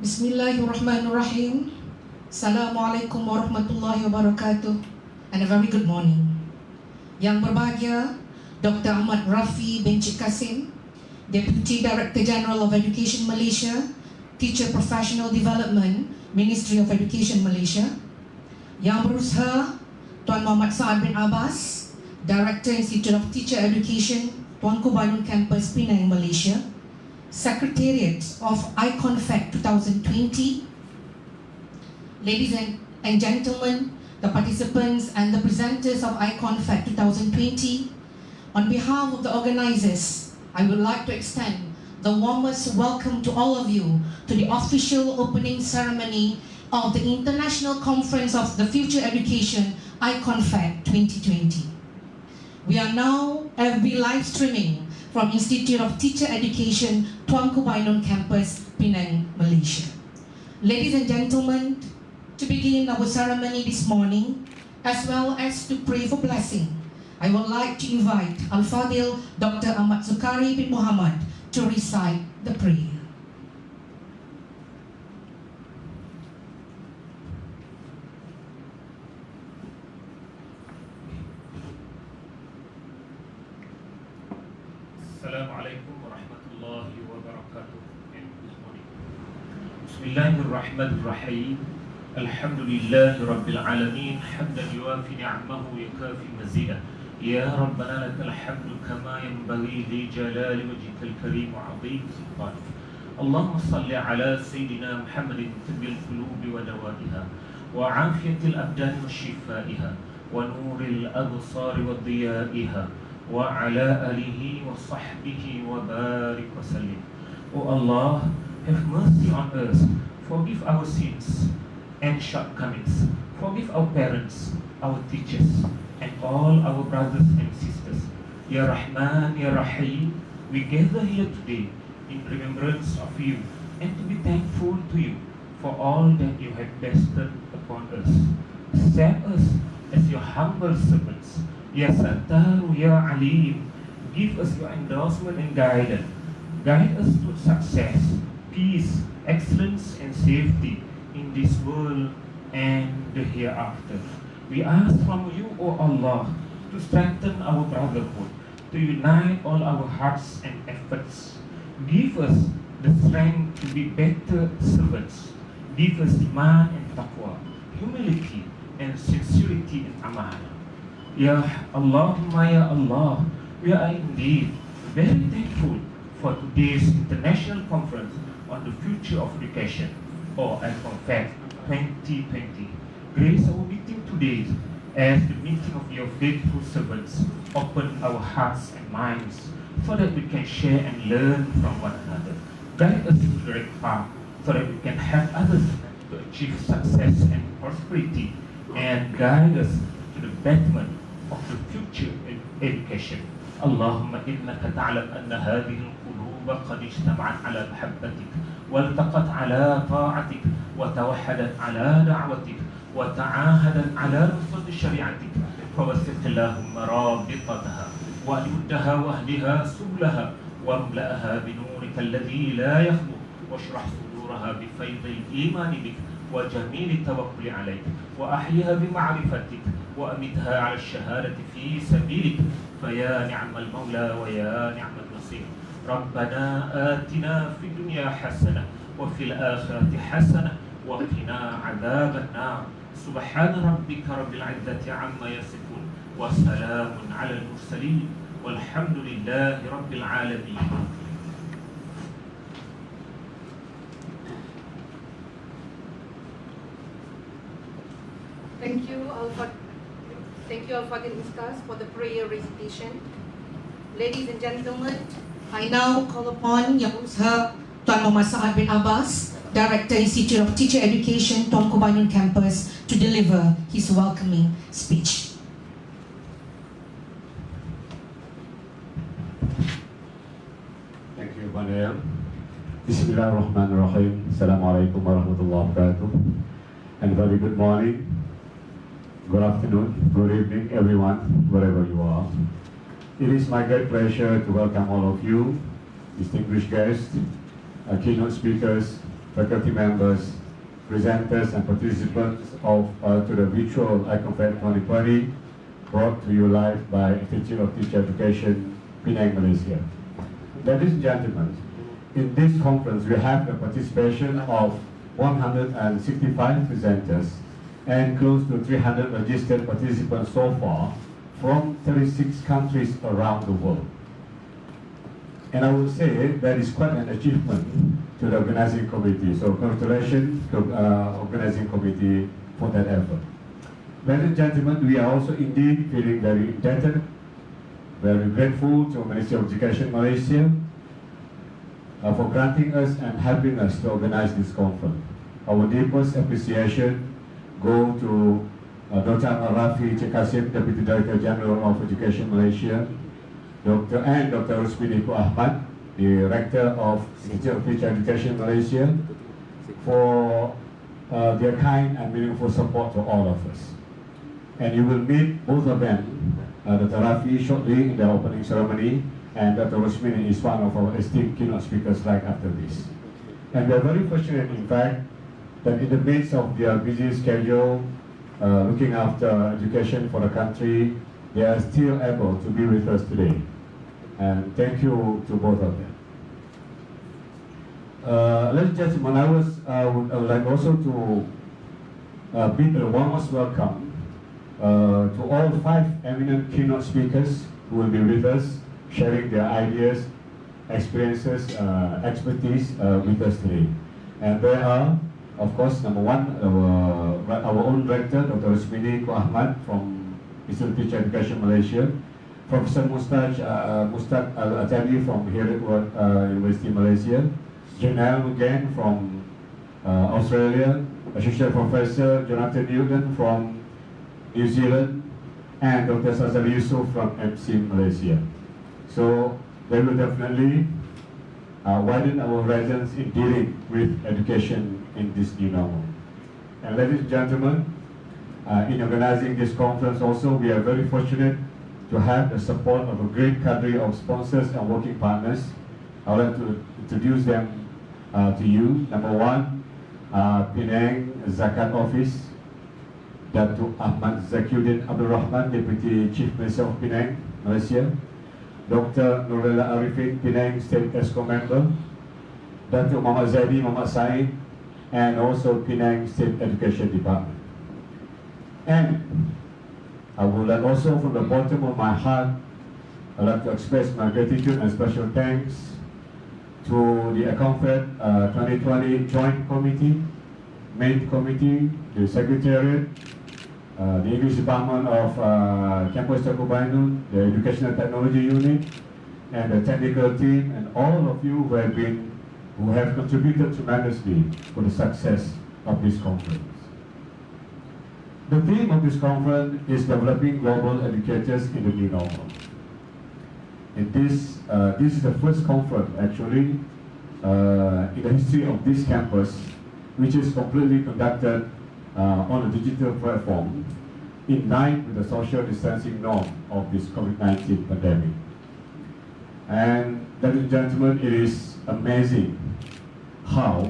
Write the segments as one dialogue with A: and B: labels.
A: Bismillahirrahmanirrahim. Assalamualaikum warahmatullahi wabarakatuh. And a very good morning. Yang berbahagia, Dr. Ahmad Rafi bin Cik Kasim, Deputy Director General of Education Malaysia, Teacher Professional Development, Ministry of Education Malaysia. Yang berusaha, Tuan Muhammad Saad bin Abbas, Director Institute of Teacher Education, Tuanku Bainon Campus, Penang, Malaysia. Secretariat of ICONFAC 2020. Ladies and gentlemen, the participants and the presenters of ICONFAC 2020, on behalf of the organizers, I would like to extend the warmest welcome to all of you to the official opening ceremony of the International Conference of the Future Education, ICONFAC 2020. We are now live streaming from Institute of Teacher Education, Tuanku Bainon Campus, Penang, Malaysia. Ladies and gentlemen, to begin our ceremony this morning, as well as to pray for blessing, I would like to invite Al-Fadil Dr. Ahmad Zukari bin Muhammad to recite the prayer.
B: Assalamualaikum warahmatullahi wabarakatuh. Bismillahirrahmanirrahim. Alhamdulillahi rabbil alamin. Hamdan yuafi ni'amahu yukafi mazidah. Ya Rabbana lakal hamdu kama yanbaghi li jalali wajhikal karim wa 'azim sultanik. Allahumma salli ala sayyidina Muhammadin tibbil qulubi wa dawaiha wa 'afiyatil abdani wa shifaiha wa nuril absari wa diyaiha wa ala alihi wa sahbihi wa barik wa sallim. O Allah, have mercy on us, forgive our sins and shortcomings, forgive our parents, our teachers, and all our brothers and sisters. Ya Rahman, Ya Rahim, we gather here today in remembrance of you and to be thankful to you for all that you have bestowed upon us. Accept us as your humble servants. Ya Sattaru, Ya Alim, give us your endorsement and guidance. Guide us to success, peace, excellence, and safety in this world and the hereafter. We ask from you, O Allah, to strengthen our brotherhood, to unite all our hearts and efforts. Give us the strength to be better servants. Give us iman and taqwa, humility and sincerity in amanah. Ya Allahumma Ya Allah, we are indeed very thankful for today's International Conference on the Future of Education, or ICONFAC 2020. Grace our meeting today as the meeting of your faithful servants. Open our hearts and minds so that we can share and learn from one another. Guide us to the right path so that we can help others to achieve success and prosperity, and guide us to the betterment of the future education. Allahumma innaka ta'lam anna hadhihi al-qulub qad ijtama'at ala mahabbatik waltaqat ala ta'atik wa tawahhadat ala da'watik wa ta'ahadat ala nusrat shari'atik fawathiq Allahumma rabitataha wa aluddaha wa ahliha sublaha wa amla'aha bi nurika alladhi la yakhlu washrah suduraha bi faydil iman bik wa jamil tawakkul alayk wa ahyiha bi ma'rifatik وأمتها على الشهادة في سبيلك فيا نعم المولى ويا نعم النصير. ربنا آتنا في الدنيا حسنة وفي الآخرة حسنة وقنا عذاب النار. سبحان ربك رب العزة عما يصفون وسلام على المرسلين والحمد لله رب العالمين.
A: Thank you, Al-Fadil Ustaz, for the prayer recitation. Ladies and gentlemen, I now call upon Yang Berusaha Tuan Muhammad Saad bin Abbas, Director Institute of Teacher Education, Tuanku Bainon Campus, to deliver his welcoming speech.
C: Thank you, Banaya. Bismillahirrahmanirrahim. Assalamualaikum warahmatullahi wabarakatuh. And very good morning. Good afternoon, good evening, everyone, wherever you are. It is my great pleasure to welcome all of you, distinguished guests, keynote speakers, faculty members, presenters and participants to the virtual ICONFED 2020, brought to you live by Institute of Teacher Education, Penang, Malaysia. Ladies and gentlemen, in this conference we have the participation of 165 presenters and close to 300 registered participants so far from 36 countries around the world. And I would say that is quite an achievement to the organizing committee. So congratulations to organizing committee for that effort. Ladies and gentlemen, we are also indeed feeling very indebted, very grateful to Ministry of Education Malaysia for granting us and helping us to organize this conference. Our deepest appreciation go to Dr. Rafi Cekasim, Deputy Director General of Education Malaysia, Dr. Rusmini Ahmad, Director of Institute of Teacher Education Malaysia, for their kind and meaningful support to all of us. And you will meet both of them, Dr. Rafi shortly in the opening ceremony, and Dr. Rusmini is one of our esteemed keynote speakers right after this. And we are very fortunate, in fact, that in the midst of their busy schedule, looking after education for the country, they are still able to be with us today. And thank you to both of them. Ladies and gentlemen, I would like also to bid a warmest welcome to all 5 eminent keynote speakers who will be with us, sharing their ideas, experiences, expertise with us today. And there are, of course, number one, our own director, Dr. Rusmini Ahmad from Institute of Teacher Education Malaysia, Professor Mustaq Al-Atani from here at University of Malaysia, Janelle again from Australia, Associate Professor Jonathan Newton from New Zealand, and Dr. Sazali Yusuf from MC Malaysia. So they will definitely widen our horizons in dealing with education in this new normal. And ladies and gentlemen, in organizing this conference also, we are very fortunate to have the support of a great cadre of sponsors and working partners. I would like to introduce them to you. Number one, Penang Zakat Office, Datuk Ahmad Zakiuddin Abdul Rahman, Deputy Chief Minister of Penang, Malaysia. Dr. Nurella Arifin, Penang State ESCO member. Datuk Muhammad Zaidi Muhammad Said, and also Penang State Education Department. And I would like also, from the bottom of my heart, I'd like to express my gratitude and special thanks to the ICONFED 2020 Joint Committee, Main Committee, the Secretariat, the English Department of Campus Tengku, the Educational Technology Unit, and the technical team, and all of you who have contributed tremendously for the success of this conference. The theme of this conference is developing global educators in the new normal. And this is the first conference actually in the history of this campus, which is completely conducted on a digital platform in line with the social distancing norm of this COVID-19 pandemic. And ladies and gentlemen, it is amazing how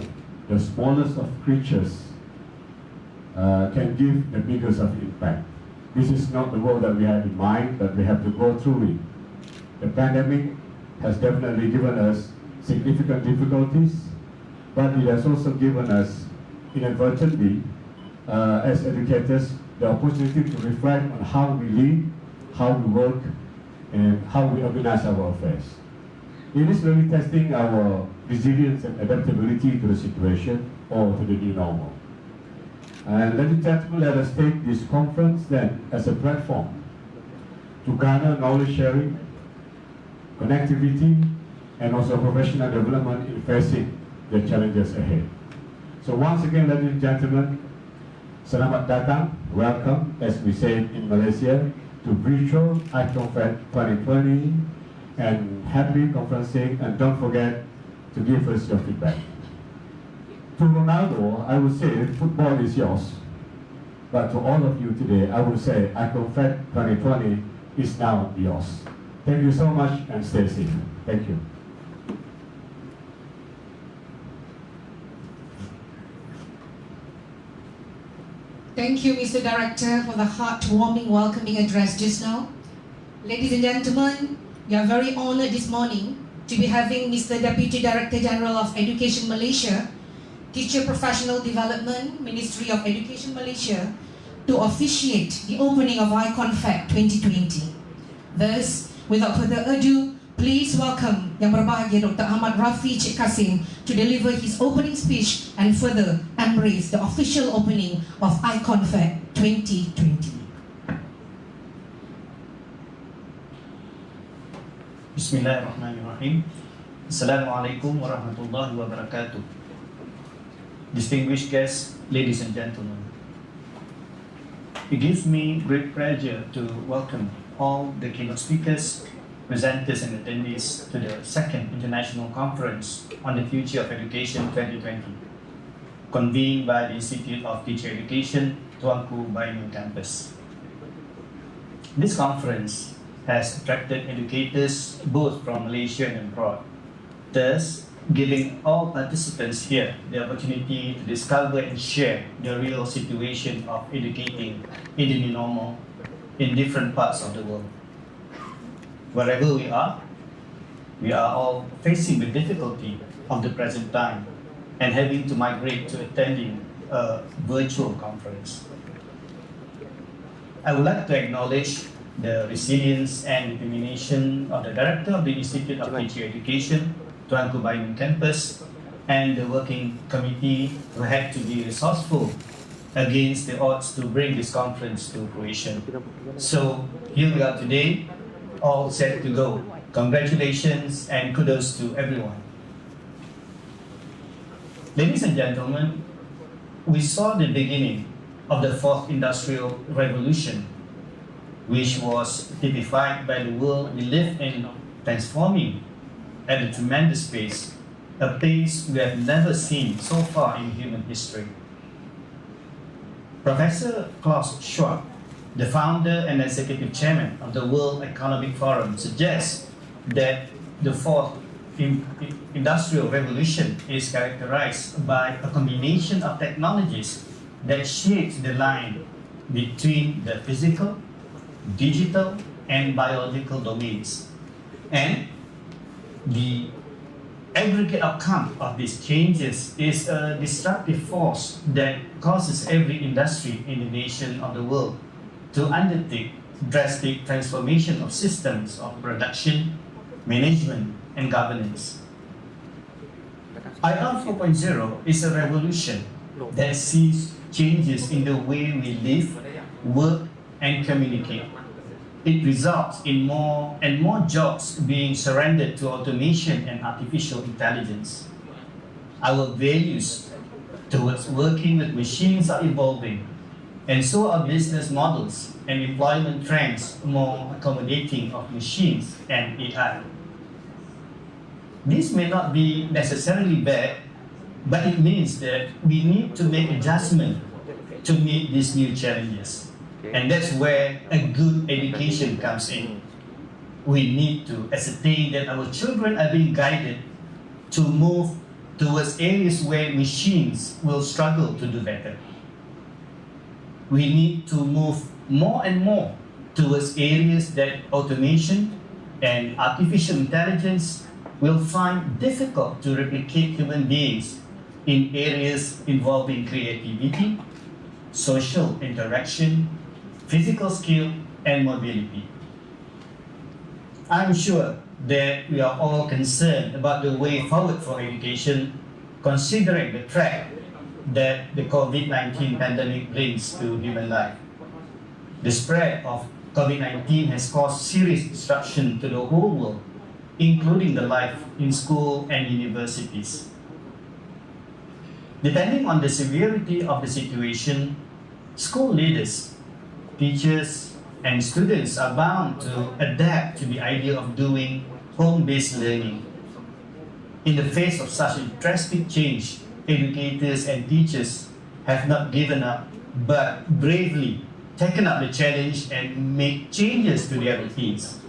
C: the smallest of creatures can give the biggest of impact. This is not the world that we have in mind, but we have to go through it. The pandemic has definitely given us significant difficulties, but it has also given us, inadvertently, as educators, the opportunity to reflect on how we live, how we work, and how we organize our affairs. It is really testing our resilience and adaptability to the situation or to the new normal. And ladies and gentlemen, let us take this conference then as a platform to garner knowledge sharing, connectivity, and also professional development in facing the challenges ahead. So once again, ladies and gentlemen, selamat datang, welcome, as we say in Malaysia, to virtual ICONFED 2020, and happy conferencing, and don't forget to give us your feedback. To Ronaldo, I would say football is yours, but to all of you today, I would say ICONFED 2020 is now yours. Thank you so much and stay safe. Thank you.
A: Thank you, Mr. Director, for the heartwarming welcoming address just now. Ladies and gentlemen, we are very honored this morning to be having Mr. Deputy Director General of Education Malaysia, Teacher Professional Development, Ministry of Education Malaysia, to officiate the opening of ICONFAC 2020. Thus, without further ado, please welcome Yang Berbahagia Dr. Ahmad Rafi Cik Kasim to deliver his opening speech and further embrace the official opening of ICONFAC 2020.
D: Bismillahirrahmanirrahim. Assalamualaikum warahmatullahi wabarakatuh. Distinguished guests, ladies and gentlemen. It gives me great pleasure to welcome all the keynote speakers, presenters and attendees to the second International Conference on the Future of Education 2020, convened by the Institute of Teacher Education, Tuanku Bainu Campus. This conference has attracted educators both from Malaysia and abroad, thus giving all participants here the opportunity to discover and share the real situation of educating in the new normal in different parts of the world. Wherever we are all facing the difficulty of the present time and having to migrate to attending a virtual conference. I would like to acknowledge the resilience and determination of the Director of the Institute of Teacher Education, Tuanku Bainu Campus, and the working committee who had to be resourceful against the odds to bring this conference to fruition. So here we are today, all set to go. Congratulations and kudos to everyone. Ladies and gentlemen, we saw the beginning of the fourth industrial revolution, which was typified by the world we live in, transforming at a tremendous pace, a pace we have never seen so far in human history. Professor Klaus Schwab, the founder and executive chairman of the World Economic Forum, suggests that the fourth industrial revolution is characterized by a combination of technologies that shapes the line between the physical, digital, and biological domains. And the aggregate outcome of these changes is a disruptive force that causes every industry in the nation of the world to undertake drastic transformation of systems of production, management, and governance. IR 4.0 is a revolution that sees changes in the way we live, work, and communicate. It results in more and more jobs being surrendered to automation and artificial intelligence. Our values towards working with machines are evolving, and so are business models and employment trends more accommodating of machines and AI. This may not be necessarily bad, but it means that we need to make adjustment to meet these new challenges. And that's where a good education comes in. We need to ascertain that our children are being guided to move towards areas where machines will struggle to do better. We need to move more and more towards areas that automation and artificial intelligence will find difficult to replicate human beings in areas involving creativity, social interaction, physical skill, and mobility. I'm sure that we are all concerned about the way forward for education, considering the threat that the COVID-19 pandemic brings to human life. The spread of COVID-19 has caused serious disruption to the whole world, including the life in school and universities. Depending on the severity of the situation, school leaders, teachers, and students are bound to adapt to the idea of doing home-based learning. In the face of such a drastic change, educators and teachers have not given up, but bravely taken up the challenge and made changes to their routines.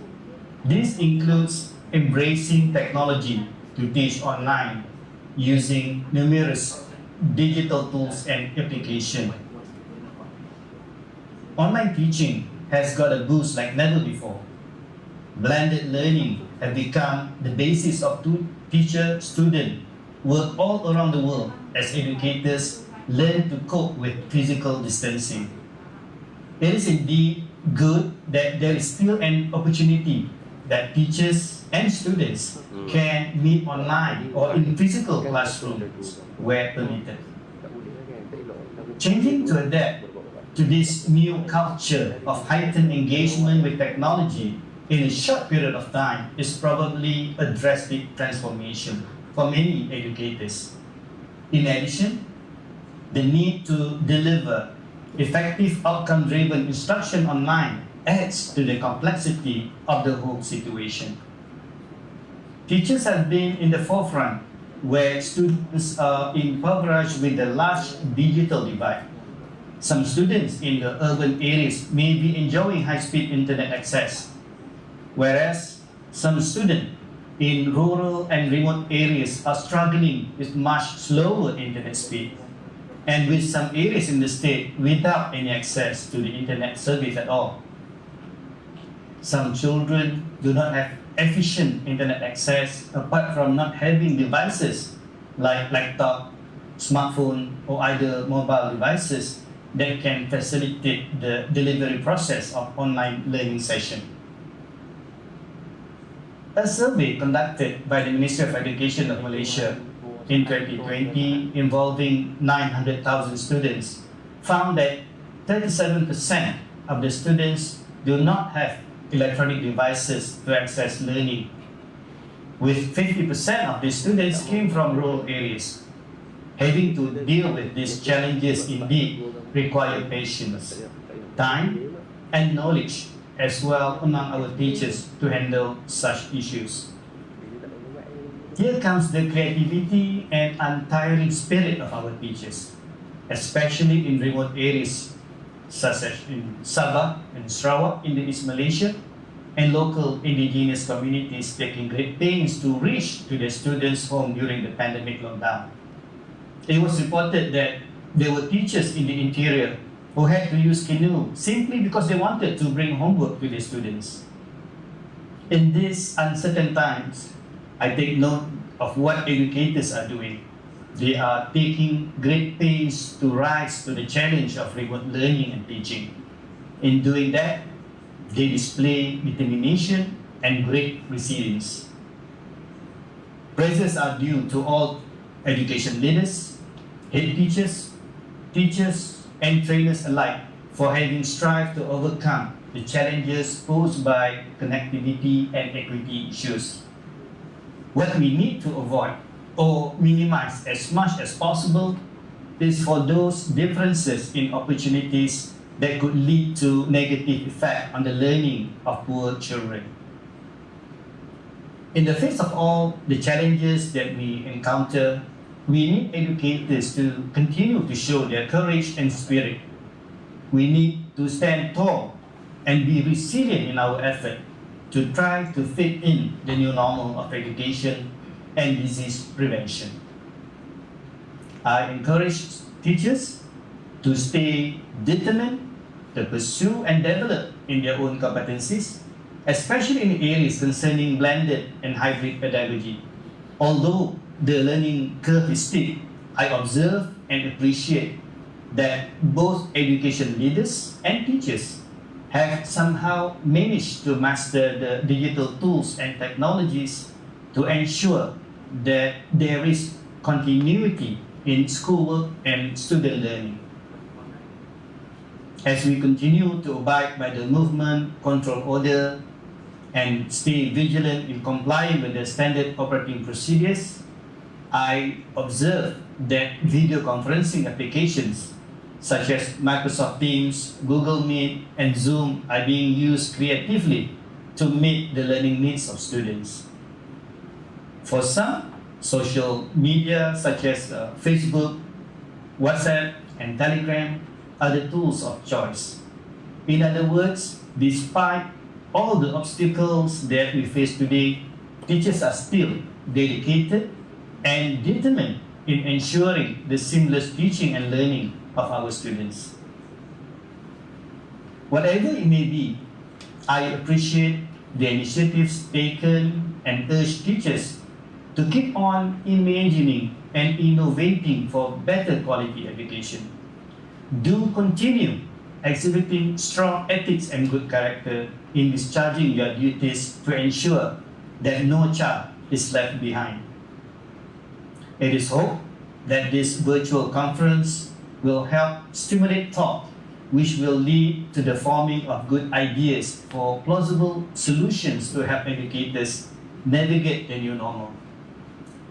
D: This includes embracing technology to teach online using numerous digital tools and applications. Online teaching has got a boost like never before. Blended learning has become the basis of teacher-student work all around the world as educators learn to cope with physical distancing. It is indeed good that there is still an opportunity that teachers and students can meet online or in physical classrooms where permitted. Changing to adapt to this new culture of heightened engagement with technology in a short period of time is probably a drastic transformation for many educators. In addition, the need to deliver effective outcome-driven instruction online adds to the complexity of the whole situation. Teachers have been in the forefront where students are impoverished with a large digital divide. Some students in the urban areas may be enjoying high-speed internet access, whereas some students in rural and remote areas are struggling with much slower internet speed, and with some areas in the state without any access to the internet service at all. Some children do not have efficient internet access apart from not having devices like laptop, smartphone, or other mobile devices that can facilitate the delivery process of online learning session. A survey conducted by the Ministry of Education of Malaysia in 2020 involving 900,000 students found that 37% of the students do not have electronic devices to access learning, with 50% of the students came from rural areas. Having to deal with these challenges indeed require patience, time, and knowledge as well among our teachers to handle such issues. Here comes the creativity and untiring spirit of our teachers, especially in remote areas such as in Sabah and Sarawak in the East Malaysia, and local indigenous communities taking great pains to reach to their students' home during the pandemic lockdown. It was reported that there were teachers in the interior who had to use Keynote simply because they wanted to bring homework to their students. In these uncertain times, I take note of what educators are doing. They are taking great pains to rise to the challenge of remote learning and teaching. In doing that, they display determination and great resilience. Praises are due to all education leaders, head teachers, teachers, and trainers alike for having strived to overcome the challenges posed by connectivity and equity issues. What we need to avoid or minimize as much as possible is for those differences in opportunities that could lead to negative effect on the learning of poor children. In the face of all the challenges that we encounter, we need educators to continue to show their courage and spirit. We need to stand tall and be resilient in our effort to try to fit in the new normal of education and disease prevention. I encourage teachers to stay determined to pursue and develop in their own competencies, especially in areas concerning blended and hybrid pedagogy. Although the learning curve is steep, I observe and appreciate that both education leaders and teachers have somehow managed to master the digital tools and technologies to ensure that there is continuity in schoolwork and student learning. As we continue to abide by the movement control order and stay vigilant in complying with the standard operating procedures, I observe that video conferencing applications such as Microsoft Teams, Google Meet, and Zoom are being used creatively to meet the learning needs of students. For some, social media such as Facebook, WhatsApp, and Telegram are the tools of choice. In other words, despite all the obstacles that we face today, teachers are still dedicated and determined in ensuring the seamless teaching and learning of our students. Whatever it may be, I appreciate the initiatives taken and urge teachers to keep on imagining and innovating for better quality education. Do continue exhibiting strong ethics and good character in discharging your duties to ensure that no child is left behind. It is hoped that this virtual conference will help stimulate thought, which will lead to the forming of good ideas for plausible solutions to help educators navigate the new normal.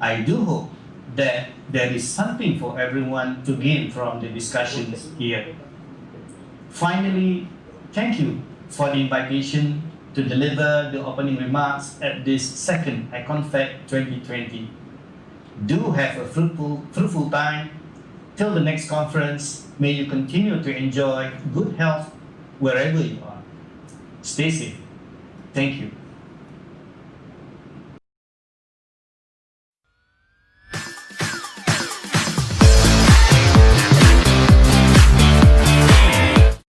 D: I do hope that there is something for everyone to gain from the discussions here. Finally, thank you for the invitation to deliver the opening remarks at this second ICONFED 2020. Do have a fruitful time. Till the next conference, may you continue to enjoy good health wherever you are. Stay safe. Thank you.